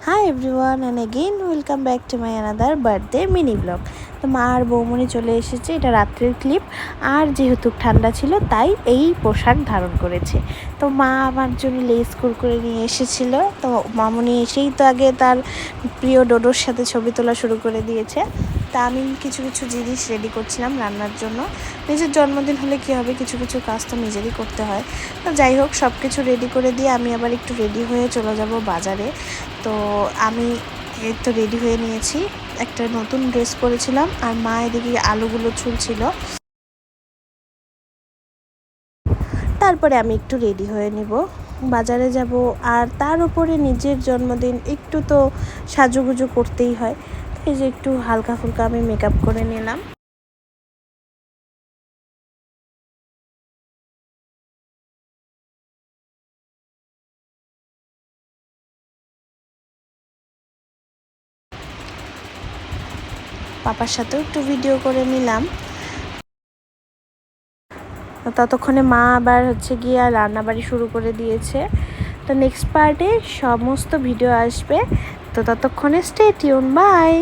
Hi everyone and again welcome back to my another birthday mini blog. তো মা আর বৌমনি চলে এসেছে, এটা রাত্রের ক্লিপ। আর যেহেতু ঠান্ডা ছিল তাই এই পোশাক ধারণ করেছে। তো মা আমার জন্য লেস কুরকুরে নিয়ে এসেছিলো। তো মামনি এসেই তো আগে তার প্রিয় ডোডোর সাথে ছবি তোলা শুরু করে দিয়েছে। তা আমি কিছু কিছু জিনিস রেডি করছিলাম রান্নার জন্য। নিজের জন্মদিন হলে কী হবে, কিছু কিছু কাজ তো নিজেরই করতে হয়। তো যাই হোক, সব কিছু রেডি করে দিয়ে আমি আবার একটু রেডি হয়ে চলে যাব বাজারে। তো আমি এই তো রেডি হয়ে নিয়েছি, একটা নতুন ড্রেস পরেছিলাম আর মা এদিকে আলুগুলো ছুলছিল। তারপরে আমি একটু রেডি হয়ে নিব, বাজারে যাব। আর তার উপরে নিজের জন্মদিন, একটু তো সাজুগুজু করতেই হয়। এই যে একটু হালকা ফুলকা আমি মেকআপ করে নিলাম। পাপার সাথেও একটু ভিডিও করে নিলাম। ততক্ষণে মা আবার গিয়ে রান্নাবাড়ি শুরু করে দিয়েছে। তো নেক্সট পার্টে সমস্ত ভিডিও আসবে। তো ততক্ষণে স্টে টিউন, বাই।